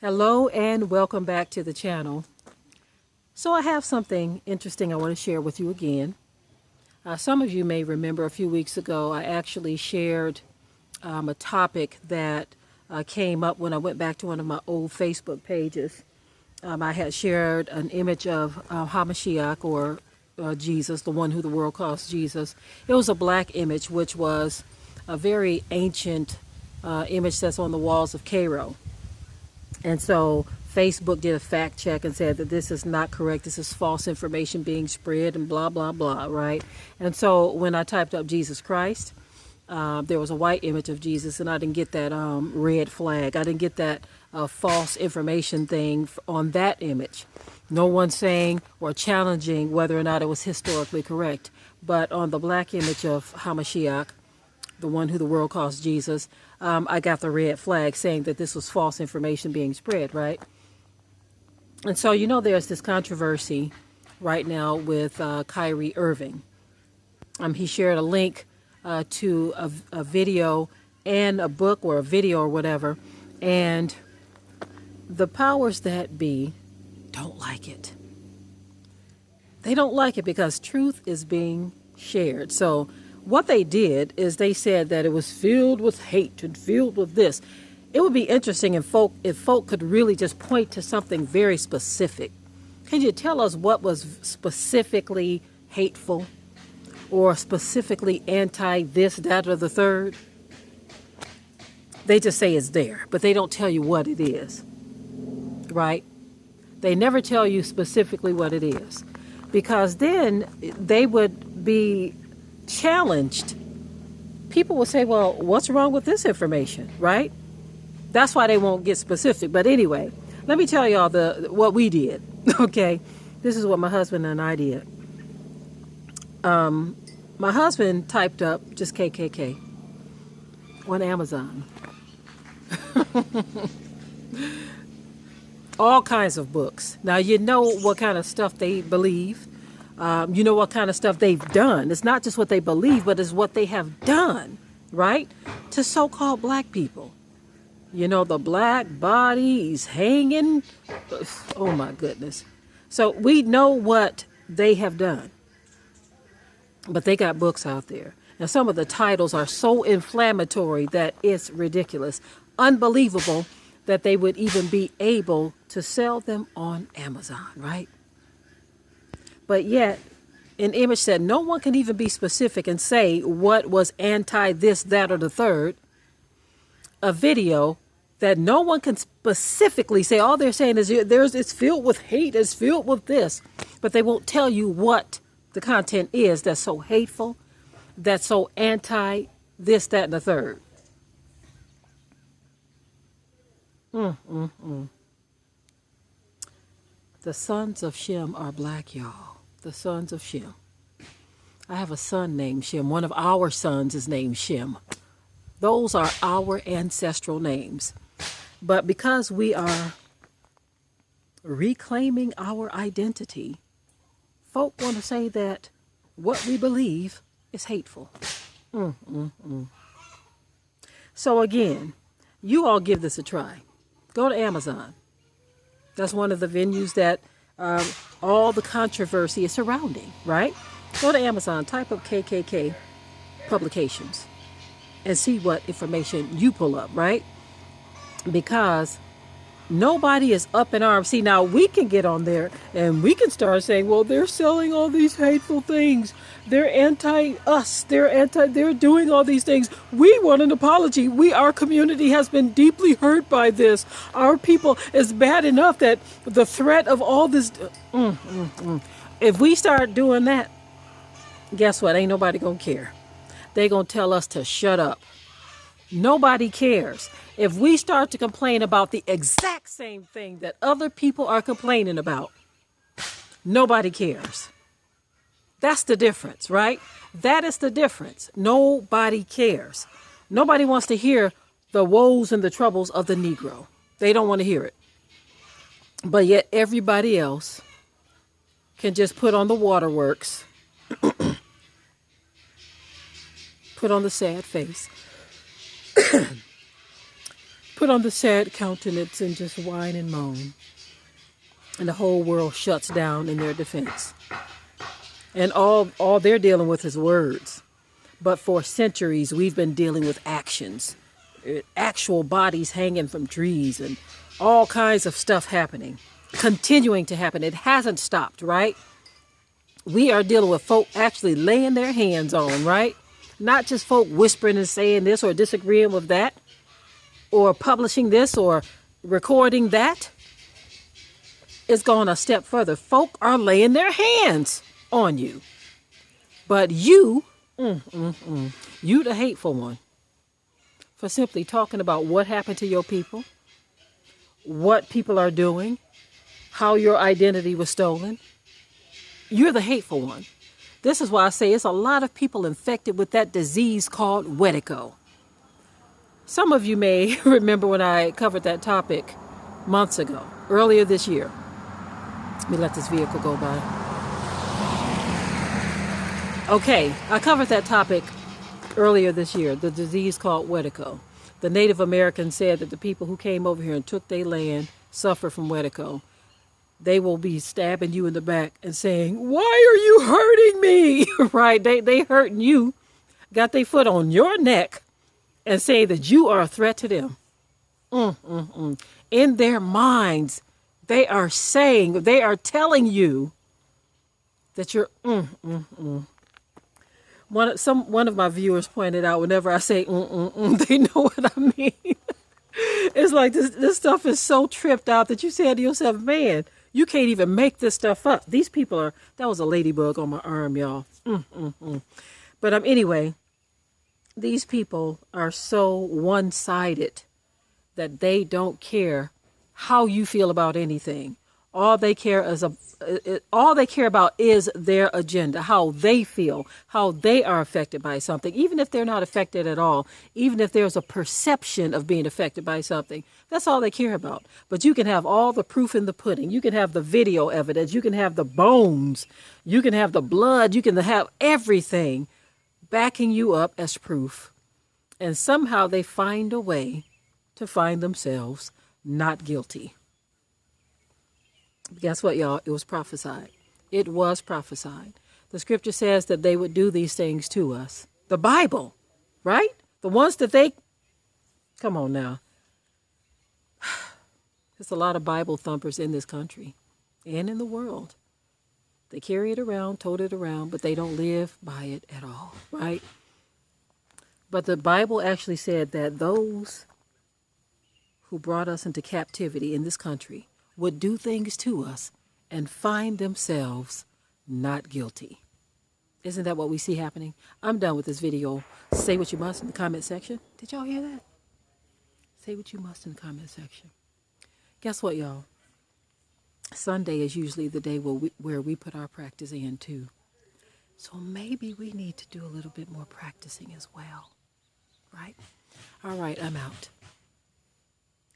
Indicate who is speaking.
Speaker 1: Hello and welcome back to the channel. So I have something interesting I want to share with you again. Some of you may remember a few weeks ago I actually shared a topic that came up when I went back to one of my old Facebook pages. I had shared an image of HaMashiach, or Jesus, the one who the world calls Jesus. It was a black image, which was a very ancient image that's on the walls of Cairo. And so Facebook did a fact check and said that this is not correct. This is false information being spread and blah, blah, blah, right? And so when I typed up Jesus Christ, there was a white image of Jesus, and I didn't get that red flag. I didn't get that false information thing on that image. No one saying or challenging whether or not it was historically correct. But on the black image of HaMashiach, the one who the world calls Jesus, I got the red flag saying that this was false information being spread, right? And so, there's this controversy right now with Kyrie Irving. He shared a link to a video and a book or a video or whatever, and the powers that be don't like it. They don't like it because truth is being shared. So what they did is they said that it was filled with hate and filled with this. It would be interesting if folk could really just point to something very specific. Can you tell us what was specifically hateful or specifically anti this, that, or the third? They just say it's there, but they don't tell you what it is, right? They never tell you specifically what it is, because then they would be challenged. People will say, well, what's wrong with this information, right? That's why they won't get specific. But anyway, let me tell y'all what we did. Okay, this is what my husband and I did. My husband typed up just KKK on Amazon. All kinds of books. Now, you know what kind of stuff they believe. You know what kind of stuff they've done. It's not just what they believe, but it's what they have done, right? To so-called black people. The black bodies hanging. Oh, my goodness. So we know what they have done. But they got books out there. And some of the titles are so inflammatory that it's ridiculous. Unbelievable that they would even be able to sell them on Amazon, right? But yet, an image that no one can even be specific and say what was anti this, that, or the third. A video that no one can specifically say. All they're saying is it's filled with hate, it's filled with this. But they won't tell you what the content is that's so hateful, that's so anti this, that, and the third. The sons of Shem are black, y'all. The sons of Shem. I have a son named Shem. One of our sons is named Shem. Those are our ancestral names. But because we are reclaiming our identity, folk want to say that what we believe is hateful. So again, you all give this a try. Go to Amazon. That's one of the venues that all the controversy is surrounding, right? Go to Amazon, type up KKK publications, and see what information you pull up, right? Because nobody is up in arms. See, now we can get on there and we can start saying, well, they're selling all these hateful things. They're anti-us. They're doing all these things. We want an apology. Our community has been deeply hurt by this. Our people is bad enough that the threat of all this. If we start doing that, guess what? Ain't nobody gonna care. They gonna tell us to shut up. Nobody cares. If we start to complain about the exact same thing that other people are complaining about, nobody cares. That's the difference, right? That is the difference. Nobody cares. Nobody wants to hear the woes and the troubles of the Negro. They don't want to hear it. But yet everybody else can just put on the waterworks, put on the sad face, put on the sad countenance and just whine and moan. And the whole world shuts down in their defense. And all they're dealing with is words. But for centuries, we've been dealing with actions. Actual bodies hanging from trees and all kinds of stuff happening. Continuing to happen. It hasn't stopped, right? We are dealing with folk actually laying their hands on, right? Not just folk whispering and saying this or disagreeing with that. Or publishing this or recording that. It's gone a step further. Folk are laying their hands on you. But you, you the hateful one, for simply talking about what happened to your people, what people are doing, how your identity was stolen. You're the hateful one. This is why I say it's a lot of people infected with that disease called Wedico. Some of you may remember when I covered that topic months ago, earlier this year. Let me let this vehicle go by. Okay, I covered that topic earlier this year, the disease called Wedico. The Native Americans said that the people who came over here and took their land suffer from Wedico. They will be stabbing you in the back and saying, "Why are you hurting me?" Right? They hurting you, got their foot on your neck and say that you are a threat to them. In their minds, they are telling you that you're One of my viewers pointed out whenever I say they know what I mean. It's like this stuff is so tripped out that you say to yourself, man, you can't even make this stuff up. These people are, that was a ladybug on my arm, y'all. But anyway, these people are so one-sided that they don't care how you feel about anything. All they care about is their agenda, how they feel, how they are affected by something, even if they're not affected at all, even if there's a perception of being affected by something. That's all they care about. But you can have all the proof in the pudding. You can have the video evidence. You can have the bones. You can have the blood. You can have everything backing you up as proof. And somehow they find a way to find themselves not guilty. Guess what, y'all? It was prophesied. It was prophesied. The scripture says that they would do these things to us. The Bible, right? The ones that they... Come on now. There's a lot of Bible thumpers in this country and in the world. They carry it around, tote it around, but they don't live by it at all, right? But the Bible actually said that those who brought us into captivity in this country would do things to us and find themselves not guilty. Isn't that what we see happening? I'm done with this video. Say what you must in the comment section. Did y'all hear that? Say what you must in the comment section. Guess what, y'all? Sunday is usually the day where we put our practice in too. So maybe we need to do a little bit more practicing as well. Right? All right, I'm out.